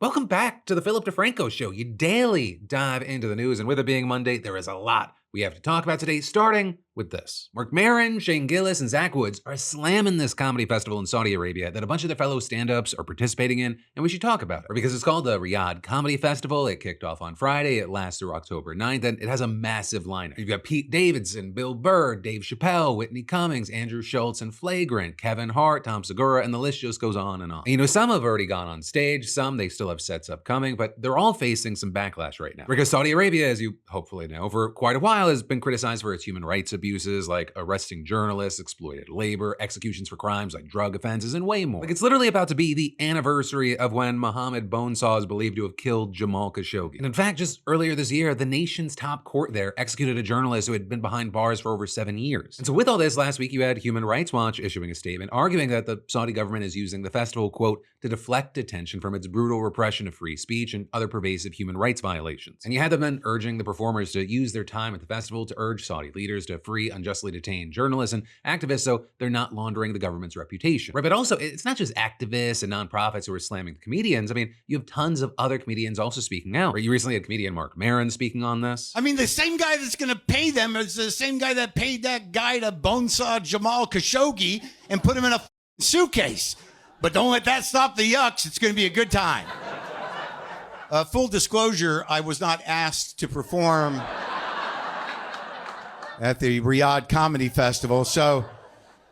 Welcome back to the Philip DeFranco Show. You daily dive into the news, and with it being Monday, there is a lot we have to talk about today, starting with this. Mark Maron, Shane Gillis, and Zach Woods are slamming this comedy festival in Saudi Arabia that a bunch of their fellow stand-ups are participating in, and we should talk about it. Or because it's called the Riyadh Comedy Festival, it kicked off on Friday, it lasts through October 9th, and it has a massive lineup. You've got Pete Davidson, Bill Burr, Dave Chappelle, Whitney Cummings, Andrew Schultz, and Flagrant, Kevin Hart, Tom Segura, and the list just goes on and on. And some have already gone on stage, some they still have sets upcoming, but they're all facing some backlash right now. Because Saudi Arabia, as you hopefully know, for quite a while has been criticized for its human rights abuses, like arresting journalists, exploited labor, executions for crimes like drug offenses, and way more. Like, it's literally about to be the anniversary of when Mohammed Bonesaw is believed to have killed Jamal Khashoggi. And in fact, just earlier this year, the nation's top court there executed a journalist who had been behind bars for over 7 years. And so with all this, last week you had Human Rights Watch issuing a statement arguing that the Saudi government is using the festival, quote, to deflect attention from its brutal repression of free speech and other pervasive human rights violations. And you had them then urging the performers to use their time at the festival to urge Saudi leaders to free unjustly detained journalists and activists so they're not laundering the government's reputation. Right, but also, it's not just activists and nonprofits who are slamming the comedians. I mean, you have tons of other comedians also speaking out. Right, you recently had comedian Mark Maron speaking on this. I mean, the same guy that's going to pay them is the same guy that paid that guy to bonesaw Jamal Khashoggi and put him in a suitcase. But don't let that stop the yucks. It's going to be a good time. Full disclosure, I was not asked to perform at the Riyadh Comedy Festival, so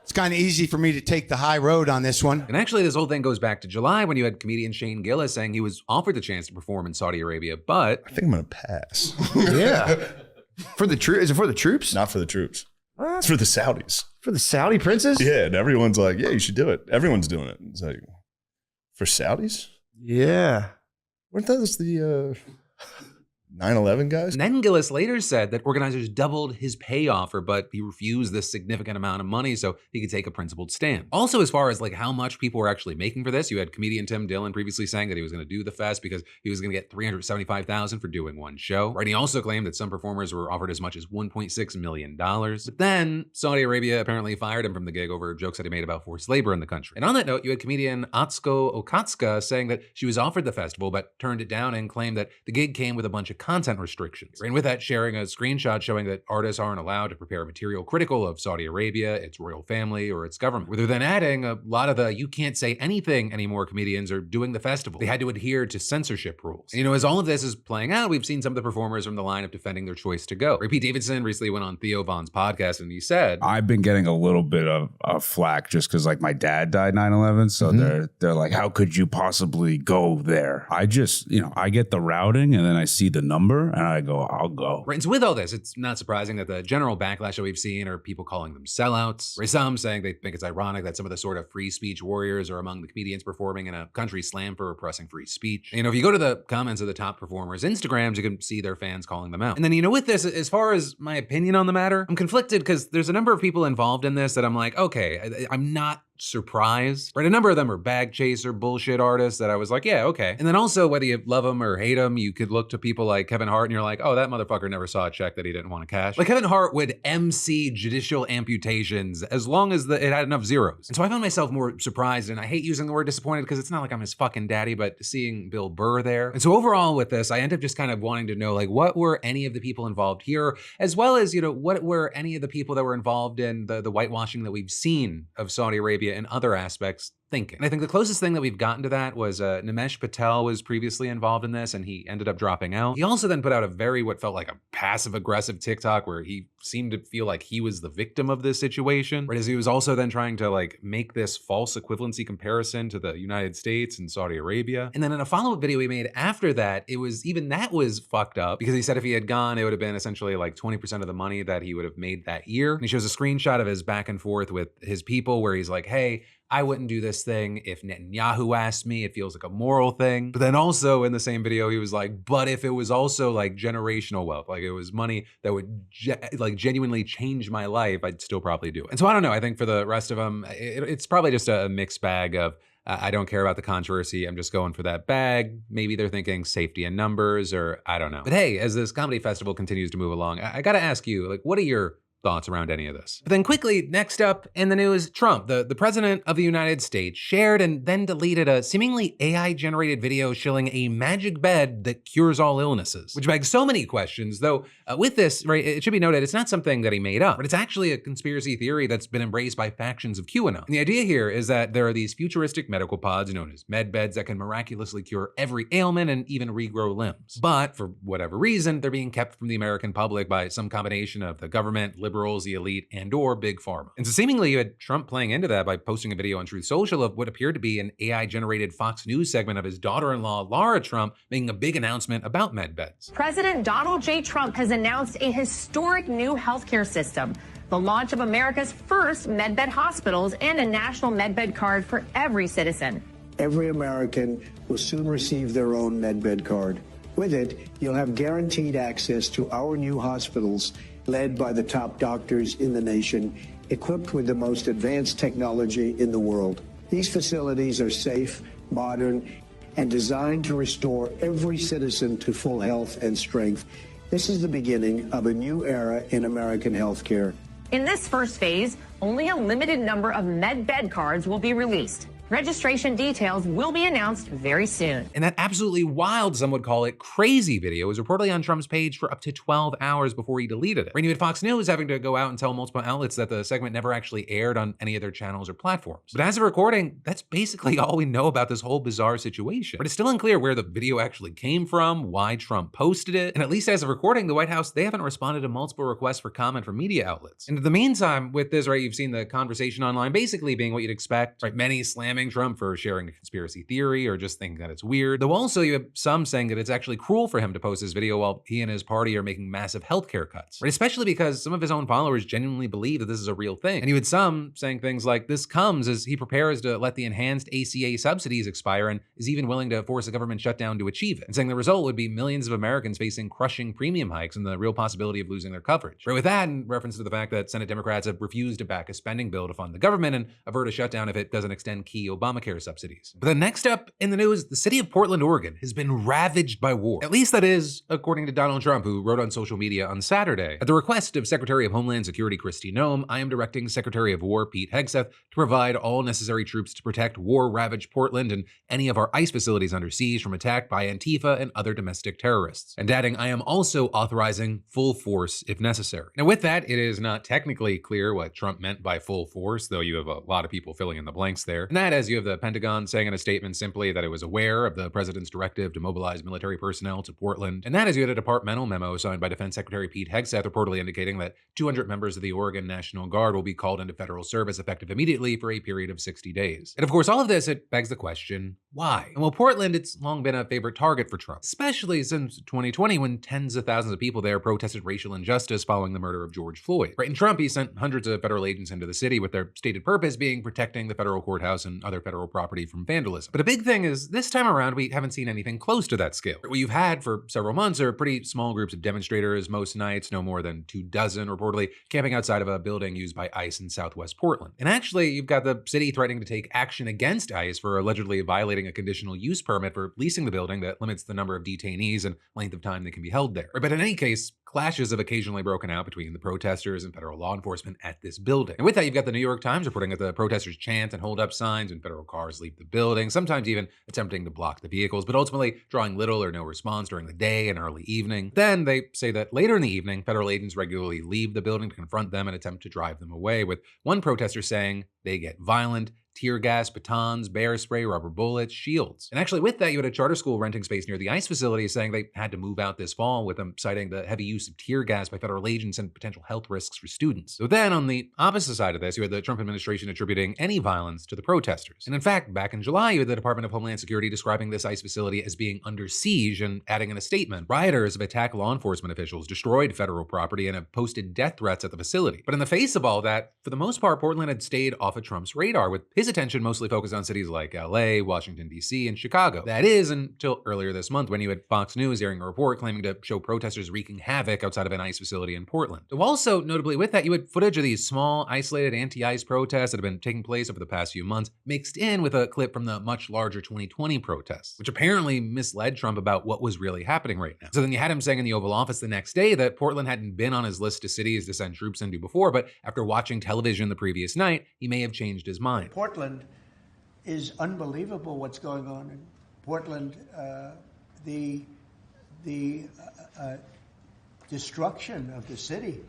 it's kind of easy for me to take the high road on this one. And actually, this whole thing goes back to July when you had comedian Shane Gillis saying he was offered the chance to perform in Saudi Arabia, but I think I'm going to pass. Yeah. For the troops? Is it for the troops? Not for the troops. It's for the Saudis. For the Saudi princes? Yeah, and everyone's like, yeah, you should do it. Everyone's doing it. It's like, for Saudis? Yeah. Weren't those the 9/11 guys? And then Gillis later said that organizers doubled his pay offer, but he refused this significant amount of money so he could take a principled stand. Also, as far as like how much people were actually making for this, you had comedian Tim Dillon previously saying that he was going to do the fest because he was going to get $375,000 for doing one show. Right? And he also claimed that some performers were offered as much as $1.6 million. But then Saudi Arabia apparently fired him from the gig over jokes that he made about forced labor in the country. And on that note, you had comedian Atsuko Okatsuka saying that she was offered the festival but turned it down and claimed that the gig came with a bunch of content restrictions. And with that, sharing a screenshot showing that artists aren't allowed to prepare material critical of Saudi Arabia, its royal family, or its government. With her then adding a lot of the you can't say anything anymore comedians are doing the festival. They had to adhere to censorship rules. And, as all of this is playing out, we've seen some of the performers from the lineup defending their choice to go. Pete Davidson recently went on Theo Von's podcast and he said, I've been getting a little bit of flack just because like my dad died 9/11. So they're like, how could you possibly go there? I just, I get the routing and then I see the number and I go, I'll go. Right, and so with all this, it's not surprising that the general backlash that we've seen are people calling them sellouts. Right, some saying they think it's ironic that some of the sort of free speech warriors are among the comedians performing in a country slam for repressing free speech. If you go to the comments of the top performers' Instagrams, you can see their fans calling them out. And then, with this, as far as my opinion on the matter, I'm conflicted because there's a number of people involved in this that I'm like, okay, I'm not surprised. Right, a number of them are bag chaser bullshit artists that I was like, yeah, okay. And then also, whether you love them or hate them, you could look to people like Kevin Hart and you're like, oh, that motherfucker never saw a check that he didn't want to cash. Like, Kevin Hart would MC judicial amputations as long as it had enough zeros. And so I found myself more surprised, and I hate using the word disappointed because it's not like I'm his fucking daddy, but seeing Bill Burr there. And so overall with this, I end up just kind of wanting to know, like, what were any of the people involved here, as well as, what were any of the people that were involved in the whitewashing that we've seen of Saudi Arabia and other aspects thinking. And I think the closest thing that we've gotten to that was Nimesh Patel was previously involved in this and he ended up dropping out. He also then put out a very, what felt like a passive aggressive TikTok where he seemed to feel like he was the victim of this situation. Right, as he was also then trying to like make this false equivalency comparison to the United States and Saudi Arabia. And then in a follow-up video he made after that, that was fucked up because he said if he had gone, it would have been essentially like 20% of the money that he would have made that year. And he shows a screenshot of his back and forth with his people where he's like, hey, I wouldn't do this thing if Netanyahu asked me. It feels like a moral thing. But then also in the same video, he was like, but if it was also like generational wealth, like it was money that would genuinely change my life, I'd still probably do it. And so I don't know. I think for the rest of them, it's probably just a mixed bag of I don't care about the controversy. I'm just going for that bag. Maybe they're thinking safety in numbers or I don't know. But hey, as this comedy festival continues to move along, I got to ask you, like, what are your thoughts around any of this. But then quickly, next up in the news, Trump, the president of the United States, shared and then deleted a seemingly AI-generated video showing a magic bed that cures all illnesses, which begs so many questions, though with this, right, it should be noted, it's not something that he made up, but it's actually a conspiracy theory that's been embraced by factions of QAnon. And the idea here is that there are these futuristic medical pods known as medbeds that can miraculously cure every ailment and even regrow limbs. But for whatever reason, they're being kept from the American public by some combination of the government, liberals, the elite, and/or big pharma. And so seemingly you had Trump playing into that by posting a video on Truth Social of what appeared to be an AI-generated Fox News segment of his daughter-in-law, Laura Trump, making a big announcement about medbeds. President Donald J. Trump has announced a historic new healthcare system, the launch of America's first medbed hospitals and a national medbed card for every citizen. Every American will soon receive their own medbed card. With it, you'll have guaranteed access to our new hospitals led by the top doctors in the nation, equipped with the most advanced technology in the world. These facilities are safe, modern, and designed to restore every citizen to full health and strength. This is the beginning of a new era in American healthcare. In this first phase, only a limited number of medbed cards will be released. Registration details will be announced very soon. And that absolutely wild, some would call it crazy video was reportedly on Trump's page for up to 12 hours before he deleted it. You had Fox News having to go out and tell multiple outlets that the segment never actually aired on any of their channels or platforms. But as of recording, that's basically all we know about this whole bizarre situation. But it's still unclear where the video actually came from, why Trump posted it, and at least as of recording, the White House, they haven't responded to multiple requests for comment from media outlets. And in the meantime, with this, right, you've seen the conversation online basically being what you'd expect, right? Many slamming Trump for sharing a conspiracy theory or just thinking that it's weird. Though also you have some saying that it's actually cruel for him to post this video while he and his party are making massive healthcare cuts, right? Especially because some of his own followers genuinely believe that this is a real thing. And you had some saying things like, this comes as he prepares to let the enhanced ACA subsidies expire and is even willing to force a government shutdown to achieve it. And saying the result would be millions of Americans facing crushing premium hikes and the real possibility of losing their coverage. Right, with that, in reference to the fact that Senate Democrats have refused to back a spending bill to fund the government and avert a shutdown if it doesn't extend key Obamacare subsidies. But then next up in the news, the city of Portland, Oregon has been ravaged by war. At least that is, according to Donald Trump, who wrote on social media on Saturday. At the request of Secretary of Homeland Security Kristi Noem, I am directing Secretary of War Pete Hegseth to provide all necessary troops to protect war-ravaged Portland and any of our ICE facilities under siege from attack by Antifa and other domestic terrorists. And adding, I am also authorizing full force if necessary. Now with that, it is not technically clear what Trump meant by full force, though you have a lot of people filling in the blanks there. And that, as you have the Pentagon saying in a statement simply that it was aware of the president's directive to mobilize military personnel to Portland. And that, as you had a departmental memo signed by Defense Secretary Pete Hegseth reportedly indicating that 200 members of the Oregon National Guard will be called into federal service effective immediately for a period of 60 days. And of course, all of this, it begs the question, why? And well, Portland, it's long been a favorite target for Trump, especially since 2020 when tens of thousands of people there protested racial injustice following the murder of George Floyd. Right, and Trump, he sent hundreds of federal agents into the city with their stated purpose being protecting the federal courthouse and other federal property from vandalism. But a big thing is this time around, we haven't seen anything close to that scale. What you've had for several months are pretty small groups of demonstrators, most nights, no more than 24, reportedly camping outside of a building used by ICE in Southwest Portland. And actually, you've got the city threatening to take action against ICE for allegedly violating a conditional use permit for leasing the building that limits the number of detainees and length of time they can be held there. But in any case, clashes have occasionally broken out between the protesters and federal law enforcement at this building. And with that, you've got the New York Times reporting that the protesters chant and hold up signs when federal cars leave the building, sometimes even attempting to block the vehicles, but ultimately drawing little or no response during the day and early evening. Then they say that later in the evening, federal agents regularly leave the building to confront them and attempt to drive them away, with one protester saying they get violent, tear gas, batons, bear spray, rubber bullets, shields. And actually with that, you had a charter school renting space near the ICE facility saying they had to move out this fall, with them citing the heavy use of tear gas by federal agents and potential health risks for students. So then on the opposite side of this, you had the Trump administration attributing any violence to the protesters. And in fact, back in July, you had the Department of Homeland Security describing this ICE facility as being under siege and adding in a statement, rioters have attacked law enforcement officials, destroyed federal property, and have posted death threats at the facility. But in the face of all that, for the most part, Portland had stayed off of Trump's radar, with his attention mostly focused on cities like LA, Washington, D.C., and Chicago. That is, until earlier this month when you had Fox News airing a report claiming to show protesters wreaking havoc outside of an ICE facility in Portland. So also, notably with that, you had footage of these small, isolated anti-ICE protests that have been taking place over the past few months, mixed in with a clip from the much larger 2020 protests, which apparently misled Trump about what was really happening right now. So then you had him saying in the Oval Office the next day that Portland hadn't been on his list of cities to send troops into before, but after watching television the previous night, he may have changed his mind. Portland is unbelievable what's going on in Portland. The destruction of the city.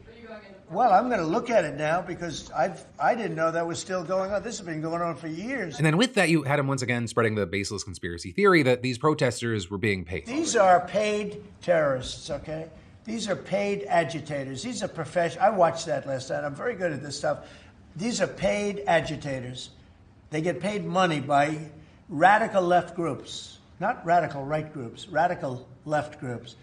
Well, I'm going to look at it now because I didn't know that was still going on. This has been going on for years. And then with that, you had him once again spreading the baseless conspiracy theory that these protesters were being paid. These are paid terrorists, okay? These are paid agitators. These are professional. I watched that last night. I'm very good at this stuff. These are paid agitators. They get paid money by radical left groups, not radical right groups, radical left groups.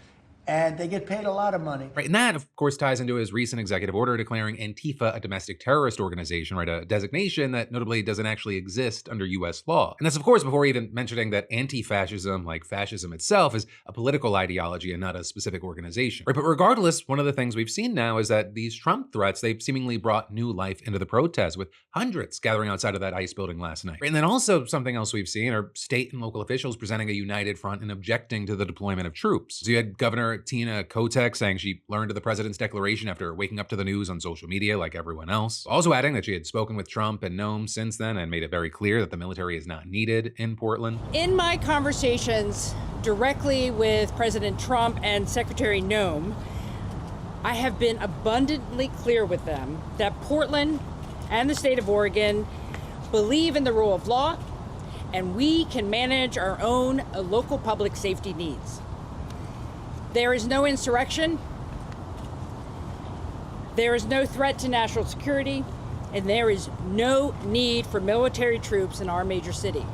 And they get paid a lot of money. Right, and that, of course, ties into his recent executive order declaring Antifa a domestic terrorist organization, right? A designation that notably doesn't actually exist under U.S. law. And that's, of course, before even mentioning that anti-fascism, like fascism itself, is a political ideology and not a specific organization. Right, but regardless, one of the things we've seen now is that these Trump threats, they've seemingly brought new life into the protests, with hundreds gathering outside of that ICE building last night. Right, and then also something else we've seen are state and local officials presenting a united front and objecting to the deployment of troops. So you had Governor Tina Kotek saying she learned of the president's declaration after waking up to the news on social media like everyone else. Also adding that she had spoken with Trump and Noem since then and made it very clear that the military is not needed in Portland. In my conversations directly with President Trump and Secretary Noem, I have been abundantly clear with them that Portland and the state of Oregon believe in the rule of law, and we can manage our own local public safety needs. There is no insurrection, there is no threat to national security, and there is no need for military troops in our major city.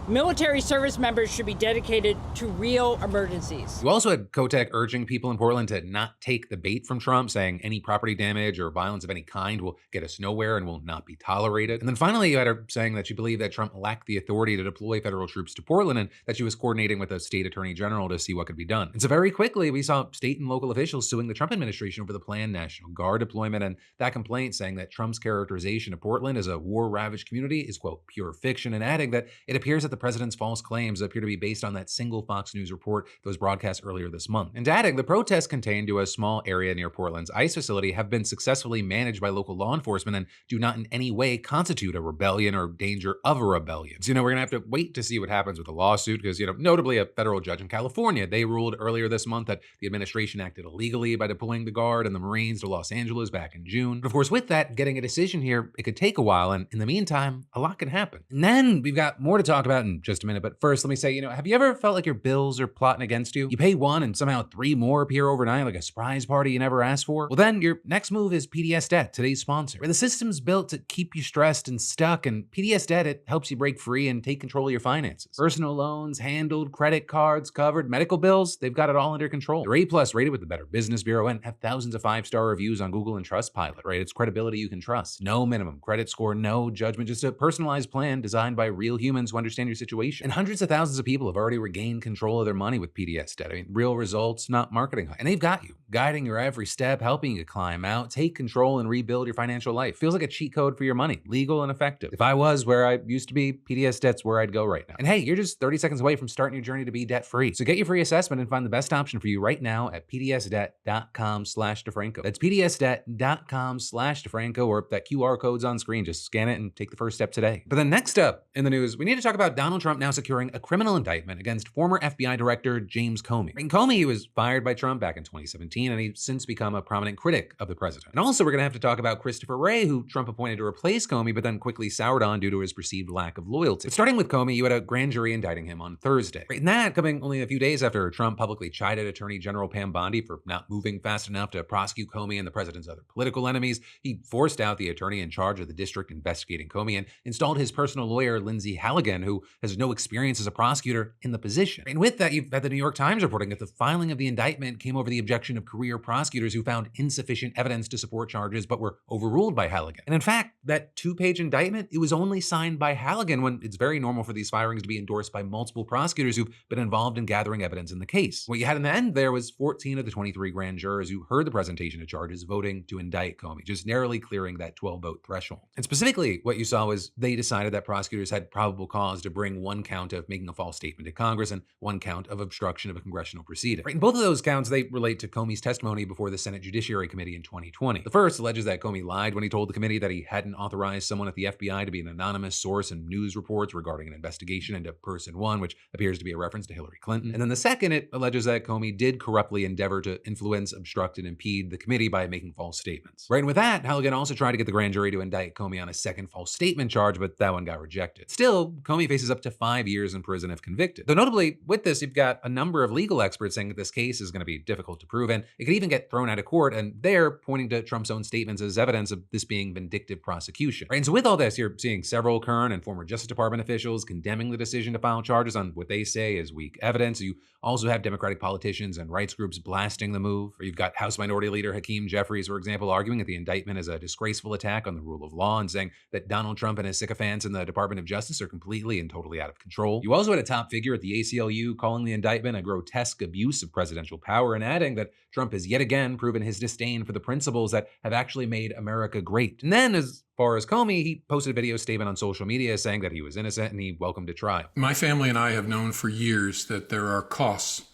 Military service members should be dedicated to real emergencies. You also had Kotek urging people in Portland to not take the bait from Trump, saying any property damage or violence of any kind will get us nowhere and will not be tolerated. And then finally, you had her saying that she believed that Trump lacked the authority to deploy federal troops to Portland and that she was coordinating with a state attorney general to see what could be done. And so very quickly, we saw state and local officials suing the Trump administration over the planned National Guard deployment, and that complaint saying that Trump's characterization of Portland as a war-ravaged community is, quote, pure fiction, and adding that it appears that the president's false claims appear to be based on that single Fox News report that was broadcast earlier this month. And adding, the protests contained to a small area near Portland's ICE facility have been successfully managed by local law enforcement and do not in any way constitute a rebellion or danger of a rebellion. So, we're gonna have to wait to see what happens with the lawsuit because, notably a federal judge in California, they ruled earlier this month that the administration acted illegally by deploying the Guard and the Marines to Los Angeles back in June. But of course, with that, getting a decision here, it could take a while, and in the meantime, a lot can happen. And then we've got more to talk about in just a minute, but first, let me say, have you ever felt like your bills are plotting against you? You pay one and somehow 3 more appear overnight, like a surprise party you never asked for? Well, then your next move is PDS Debt, today's sponsor. The system's built to keep you stressed and stuck, and PDS Debt, it helps you break free and take control of your finances. Personal loans handled, credit cards covered, medical bills, they've got it all under control. They're A+ rated with the Better Business Bureau and have thousands of 5-star reviews on Google and Trustpilot, right? It's credibility you can trust. No minimum credit score, no judgment, just a personalized plan designed by real humans who understand your situation. And hundreds of thousands of people have already regained control of their money with PDS Debt. Real results, not marketing hype. And they've got you, guiding your every step, helping you climb out, take control, and rebuild your financial life. Feels like a cheat code for your money, legal and effective. If I was where I used to be, PDS Debt's where I'd go right now. And hey, you're just 30 seconds away from starting your journey to be debt-free. So get your free assessment and find the best option for you right now at pdsdebt.com/DeFranco. That's pdsdebt.com/DeFranco, or that QR code's on screen. Just scan it and take the first step today. But then next up in the news, we need to talk about Donald Trump now securing a criminal indictment against former FBI Director James Comey. And Comey was fired by Trump back in 2017, and he's since become a prominent critic of the president. And also, we're going to have to talk about Christopher Wray, who Trump appointed to replace Comey, but then quickly soured on due to his perceived lack of loyalty. But starting with Comey, you had a grand jury indicting him on Thursday. And that coming only a few days after Trump publicly chided Attorney General Pam Bondi for not moving fast enough to prosecute Comey and the president's other political enemies. He forced out the attorney in charge of the district investigating Comey and installed his personal lawyer, Lindsay Halligan, who has no experience as a prosecutor in the position. And with that, you've had the New York Times reporting that the filing of the indictment came over the objection of career prosecutors who found insufficient evidence to support charges but were overruled by Halligan. And in fact, that 2-page indictment, it was only signed by Halligan when it's very normal for these firings to be endorsed by multiple prosecutors who've been involved in gathering evidence in the case. What you had in the end there was 14 of the 23 grand jurors who heard the presentation of charges voting to indict Comey, just narrowly clearing that 12-vote threshold. And specifically, what you saw was they decided that prosecutors had probable cause to bring one count of making a false statement to Congress and one count of obstruction of a congressional proceeding. Right? And both of those counts, they relate to Comey's testimony before the Senate Judiciary Committee in 2020. The first alleges that Comey lied when he told the committee that he hadn't authorized someone at the FBI to be an anonymous source in news reports regarding an investigation into Person 1, which appears to be a reference to Hillary Clinton. And then the second, it alleges that Comey did corruptly endeavor to influence, obstruct, and impede the committee by making false statements. Right, and with that, Halligan also tried to get the grand jury to indict Comey on a second false statement charge, but that one got rejected. Still, Comey faces up to 5 years in prison if convicted. Though notably, with this, you've got a number of legal experts saying that this case is going to be difficult to prove, and it could even get thrown out of court, and they're pointing to Trump's own statements as evidence of this being vindictive prosecution. Right, and so with all this, you're seeing several current and former Justice Department officials condemning the decision to file charges on what they say is weak evidence. You also have Democratic politicians and rights groups blasting the move. Or you've got House Minority Leader Hakeem Jeffries, for example, arguing that the indictment is a disgraceful attack on the rule of law and saying that Donald Trump and his sycophants in the Department of Justice are completely and totally out of control. You also had a top figure at the ACLU calling the indictment a grotesque abuse of presidential power and adding that Trump has yet again proven his disdain for the principles that have actually made America great. And then, as far as Comey, he posted a video statement on social media saying that he was innocent and he welcomed a trial. My family and I have known for years that there are costs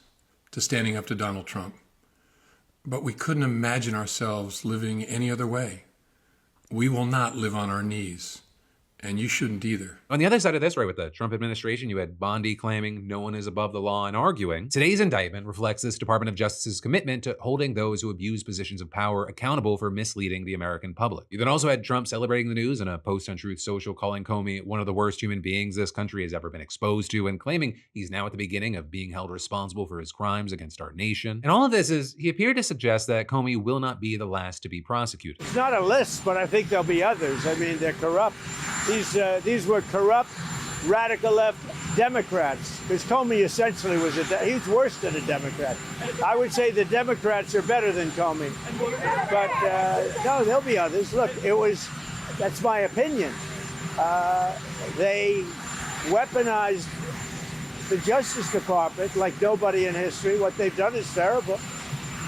to standing up to Donald Trump, but we couldn't imagine ourselves living any other way. We will not live on our knees. And you shouldn't either. On the other side of this, right, with the Trump administration, you had Bondi claiming no one is above the law and arguing. Today's indictment reflects this Department of Justice's commitment to holding those who abuse positions of power accountable for misleading the American public. You then also had Trump celebrating the news in a post on Truth Social, calling Comey one of the worst human beings this country has ever been exposed to, and claiming he's now at the beginning of being held responsible for his crimes against our nation. And all of this is, he appeared to suggest that Comey will not be the last to be prosecuted. It's not a list, but I think there'll be others. I mean, they're corrupt. These were corrupt, radical left Democrats. Because Comey essentially was he's worse than a Democrat. I would say the Democrats are better than Comey. But no, there'll be others. Look, that's my opinion. They weaponized the Justice Department like nobody in history. What they've done is terrible.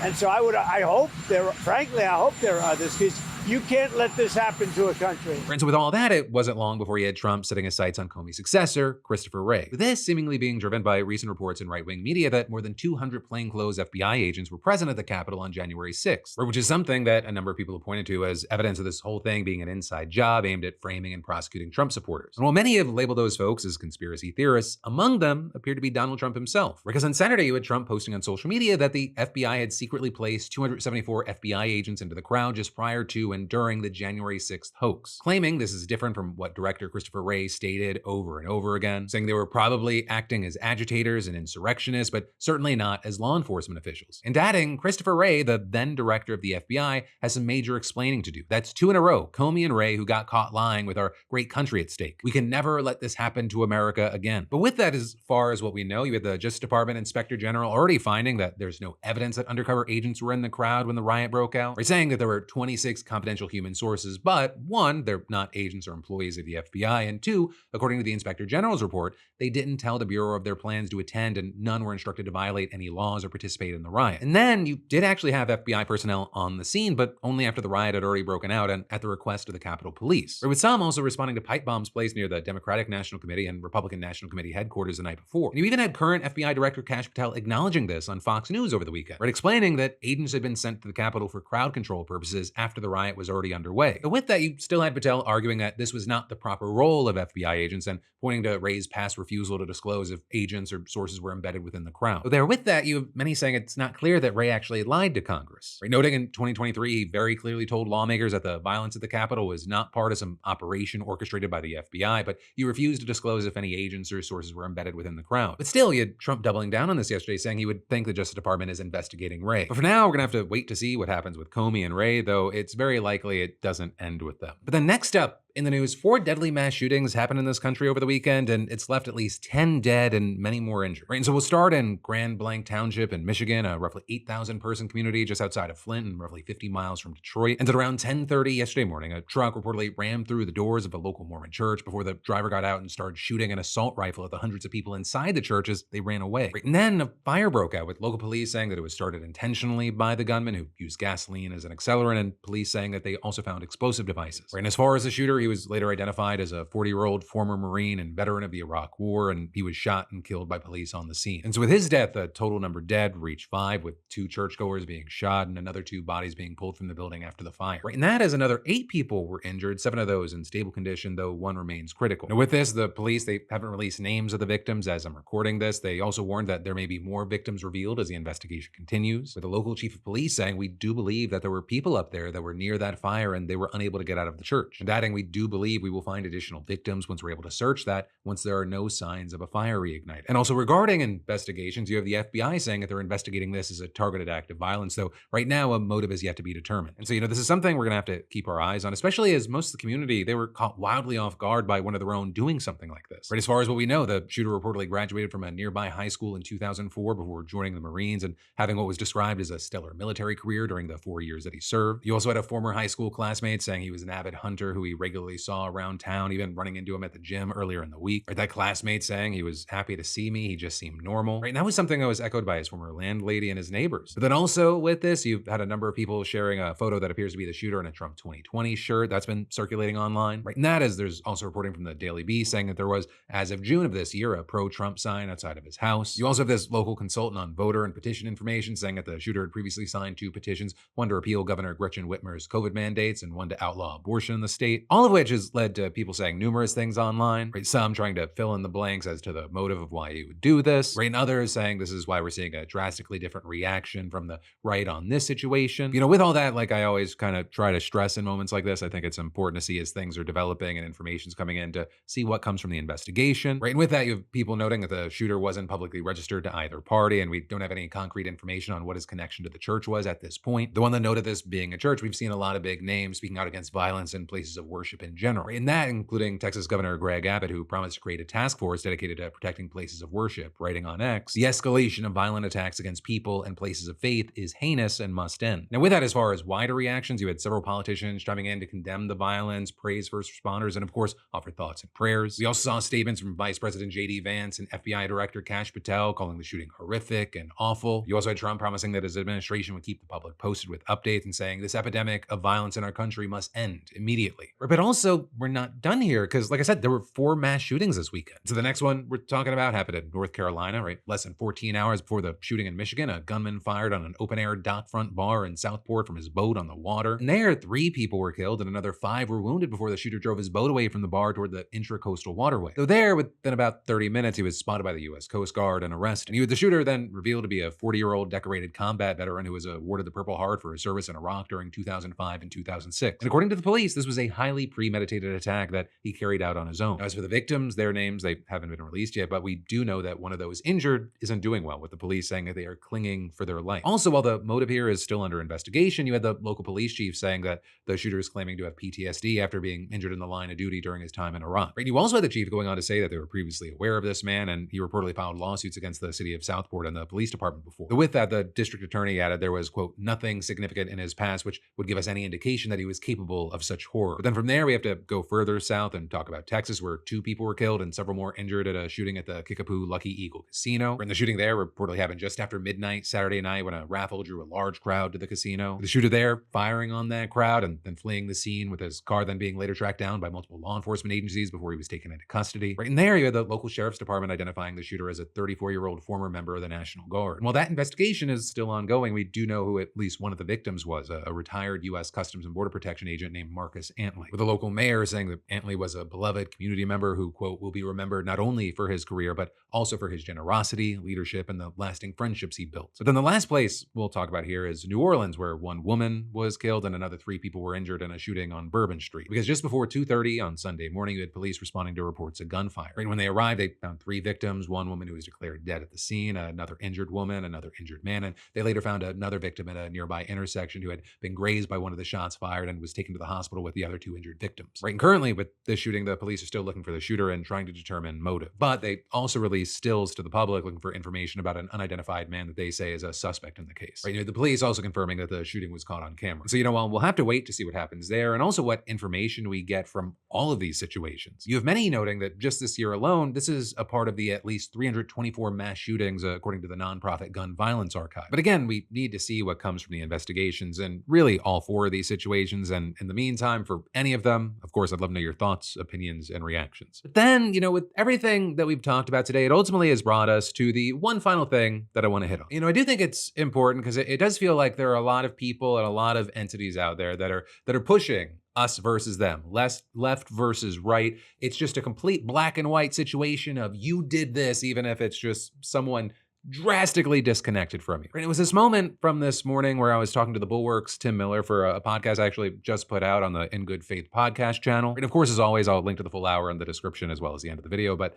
And so I hope there are others, because you can't let this happen to a country. And so with all that, it wasn't long before you had Trump setting his sights on Comey's successor, Christopher Wray. With this seemingly being driven by recent reports in right-wing media that more than 200 plainclothes FBI agents were present at the Capitol on January 6th, which is something that a number of people have pointed to as evidence of this whole thing being an inside job aimed at framing and prosecuting Trump supporters. And while many have labeled those folks as conspiracy theorists, among them appeared to be Donald Trump himself. Because on Saturday, you had Trump posting on social media that the FBI had secretly placed 274 FBI agents into the crowd just prior to and during the January 6th hoax, claiming this is different from what Director Christopher Wray stated over and over again, saying they were probably acting as agitators and insurrectionists, but certainly not as law enforcement officials. And adding, Christopher Wray, the then director of the FBI, has some major explaining to do. That's 2 in a row, Comey and Wray, who got caught lying with our great country at stake. We can never let this happen to America again. But with that, as far as what we know, you had the Justice Department Inspector General already finding that there's no evidence that undercover agents were in the crowd when the riot broke out, or saying that there were 26 confidential human sources, but 1, they're not agents or employees of the FBI, and 2, according to the Inspector General's report, they didn't tell the Bureau of their plans to attend, and none were instructed to violate any laws or participate in the riot. And then you did actually have FBI personnel on the scene, but only after the riot had already broken out and at the request of the Capitol Police, or with some also responding to pipe bombs placed near the Democratic National Committee and Republican National Committee headquarters the night before. And you even had current FBI Director Kash Patel acknowledging this on Fox News over the weekend, right, explaining that agents had been sent to the Capitol for crowd control purposes after the riot was already underway. But with that, you still had Patel arguing that this was not the proper role of FBI agents and pointing to Wray's past refusal to disclose if agents or sources were embedded within the crowd. But there with that, you have many saying it's not clear that Wray actually lied to Congress. Right? Noting in 2023, he very clearly told lawmakers that the violence at the Capitol was not part of some operation orchestrated by the FBI, but he refused to disclose if any agents or sources were embedded within the crowd. But still, you had Trump doubling down on this yesterday, saying he would think the Justice Department is investigating Wray. But for now, we're gonna have to wait to see what happens with Comey and Wray, though it's very likely it doesn't end with them. But then next up, In the news, 4 deadly mass shootings happened in this country over the weekend, and it's left at least 10 dead and many more injured. Right, and so we'll start in Grand Blanc Township in Michigan, a roughly 8,000 person community just outside of Flint and roughly 50 miles from Detroit. And at around 10:30 yesterday morning, a truck reportedly rammed through the doors of a local Mormon church before the driver got out and started shooting an assault rifle at the hundreds of people inside the church as they ran away. Right, and then a fire broke out with local police saying that it was started intentionally by the gunman who used gasoline as an accelerant, and police saying that they also found explosive devices. Right, and as far as the shooter, he was later identified as a 40-year-old former Marine and veteran of the Iraq War, and he was shot and killed by police on the scene. And so with his death, the total number dead reached 5, with 2 churchgoers being shot and another 2 bodies being pulled from the building after the fire. Right, and that as another 8 people were injured, 7 of those in stable condition, though 1 remains critical. Now with this, the police, they haven't released names of the victims as I'm recording this. They also warned that there may be more victims revealed as the investigation continues, with the local chief of police saying, "We do believe that there were people up there that were near that fire and they were unable to get out of the church." And adding, "We do believe we will find additional victims once we're able to search that, once there are no signs of a fire reignited." And also regarding investigations, you have the FBI saying that they're investigating this as a targeted act of violence, though right now a motive is yet to be determined. And so, this is something we're gonna have to keep our eyes on, especially as most of the community, they were caught wildly off guard by one of their own doing something like this. Right, as far as what we know, the shooter reportedly graduated from a nearby high school in 2004 before joining the Marines and having what was described as a stellar military career during the 4 years that he served. You also had a former high school classmate saying he was an avid hunter who he regularly saw around town, even running into him at the gym earlier in the week. Right, that classmate saying he was happy to see me, he just seemed normal. Right, and that was something that was echoed by his former landlady and his neighbors. But then also with this, you've had a number of people sharing a photo that appears to be the shooter in a Trump 2020 shirt that's been circulating online. Right, and that is, there's also reporting from the Daily Beast saying that there was, as of June of this year, a pro-Trump sign outside of his house. You also have this local consultant on voter and petition information saying that the shooter had previously signed 2 petitions, one to repeal Governor Gretchen Whitmer's COVID mandates and one to outlaw abortion in the state, all of which has led to people saying numerous things online, right? Some trying to fill in the blanks as to the motive of why he would do this, right? And others saying this is why we're seeing a drastically different reaction from the right on this situation. With all that, like I always kind of try to stress in moments like this, I think it's important to see as things are developing and information's coming in to see what comes from the investigation, right? And with that, you have people noting that the shooter wasn't publicly registered to either party, and we don't have any concrete information on what his connection to the church was at this point. The one that noted this being a church, we've seen a lot of big names speaking out against violence in places of worship in general, right? And that including Texas Governor Greg Abbott, who promised to create a task force dedicated to protecting places of worship, writing on X, "The escalation of violent attacks against people and places of faith is heinous and must end." Now with that, as far as wider reactions, you had several politicians chiming in to condemn the violence, praise first responders, and of course, offer thoughts and prayers. We also saw statements from Vice President J.D. Vance and FBI Director Kash Patel calling the shooting horrific and awful. You also had Trump promising that his administration would keep the public posted with updates and saying this epidemic of violence in our country must end immediately. But also, we're not done here because, like I said, there were 4 mass shootings this weekend. So the next one we're talking about happened in North Carolina, right? Less than 14 hours before the shooting in Michigan, a gunman fired on an open-air dockfront bar in Southport from his boat on the water. And there, 3 people were killed and another 5 were wounded before the shooter drove his boat away from the bar toward the intracoastal waterway. So there, within about 30 minutes, he was spotted by the U.S. Coast Guard and arrested. And the shooter then revealed to be a 40-year-old decorated combat veteran who was awarded the Purple Heart for his service in Iraq during 2005 and 2006. And according to the police, this was a highly premeditated attack that he carried out on his own. Now, as for the victims, their names, they haven't been released yet, but we do know that one of those injured isn't doing well, with the police saying that they are clinging for their life. Also, while the motive here is still under investigation, you had the local police chief saying that the shooter is claiming to have PTSD after being injured in the line of duty during his time in Iraq. Right? You also had the chief going on to say that they were previously aware of this man, and he reportedly filed lawsuits against the city of Southport and the police department before. But with that, the district attorney added there was, quote, nothing significant in his past which would give us any indication that he was capable of such horror. But then from there, we have to go further south and talk about Texas, where 2 people were killed and several more injured at a shooting at the Kickapoo Lucky Eagle Casino. And the shooting there reportedly happened just after midnight Saturday night when a raffle drew a large crowd to the casino. The shooter there firing on that crowd and then fleeing the scene, with his car then being later tracked down by multiple law enforcement agencies before he was taken into custody. Right in there, you had the local sheriff's department identifying the shooter as a 34-year-old former member of the National Guard. And while that investigation is still ongoing, we do know who at least one of the victims was, a retired U.S. Customs and Border Protection agent named Marcus Antley, with the local mayor saying that Antley was a beloved community member who, quote, will be remembered not only for his career, but also for his generosity, leadership, and the lasting friendships he built. But then the last place we'll talk about here is New Orleans, where 1 woman was killed and another 3 people were injured in a shooting on Bourbon Street. Because just before 2:30 on Sunday morning, you had police responding to reports of gunfire. Right when they arrived, they found 3 victims, 1 woman who was declared dead at the scene, another injured woman, another injured man, and they later found another victim at a nearby intersection who had been grazed by one of the shots fired and was taken to the hospital with the other 2 injured victims, right? And currently with this shooting, the police are still looking for the shooter and trying to determine motive. But they also released stills to the public looking for information about an unidentified man that they say is a suspect in the case, right? The police also confirming that the shooting was caught on camera. So, we'll have to wait to see what happens there and also what information we get from all of these situations. You have many noting that just this year alone, this is a part of the at least 324 mass shootings, according to the nonprofit Gun Violence Archive. But again, we need to see what comes from the investigations and really all 4 of these situations. And in the meantime, for any of them, of course, I'd love to know your thoughts, opinions, and reactions. But then, with everything that we've talked about today, it ultimately has brought us to the one final thing that I want to hit on. I do think it's important because it does feel like there are a lot of people and a lot of entities out there that are pushing us versus them, left versus right. It's just a complete black and white situation of you did this, even if it's just someone drastically disconnected from you. And it was this moment from this morning where I was talking to the Bulwark's Tim Miller for a podcast I actually just put out on the In Good Faith podcast channel. And of course, as always, I'll link to the full hour in the description as well as the end of the video. But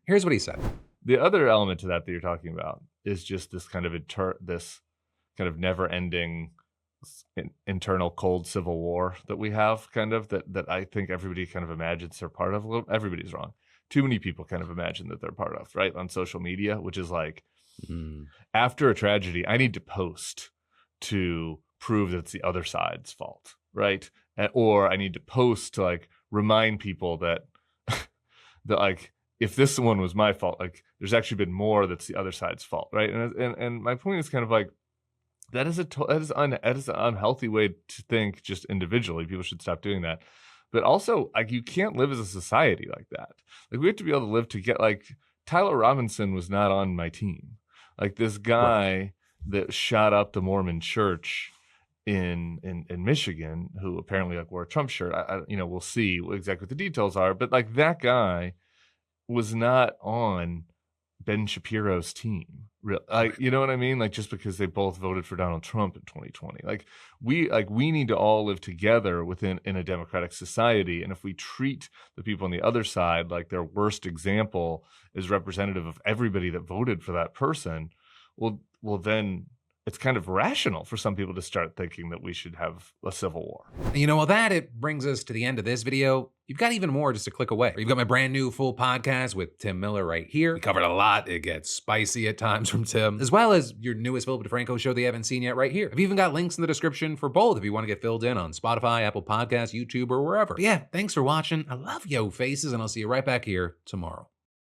here's what he said. The other element to that you're talking about is just this kind of never-ending internal cold civil war that we have, that I think everybody kind of imagines they're part of. Everybody's wrong. Too many people kind of imagine that they're part of, right? On social media, which is like, after a tragedy, I need to post to prove that it's the other side's fault, right? Or I need to post to like remind people that like, if this one was my fault, like there's actually been more that's the other side's fault, right? And my point is kind of like, that is an unhealthy way to think just individually. People should stop doing that. But also, like, you can't live as a society like that. Like, we have to be able to live together. Like, Tyler Robinson was not on my team. Like, this guy that shot up the Mormon church in Michigan, who apparently like wore a Trump shirt. We'll see exactly what the details are. But like, that guy was not on Ben Shapiro's team. You know what I mean? Like, just because they both voted for Donald Trump in 2020. We need to all live together in a democratic society. And if we treat the people on the other side like their worst example is representative of everybody that voted for that person, well then it's kind of rational for some people to start thinking that we should have a civil war. Well, it brings us to the end of this video. You've got even more just a click away. You've got my brand new full podcast with Tim Miller right here. We covered a lot. It gets spicy at times from Tim, as well as your newest Philip DeFranco show they haven't seen yet right here. I've even got links in the description for both if you want to get filled in on Spotify, Apple Podcasts, YouTube, or wherever. But yeah, thanks for watching. I love yo faces, and I'll see you right back here tomorrow.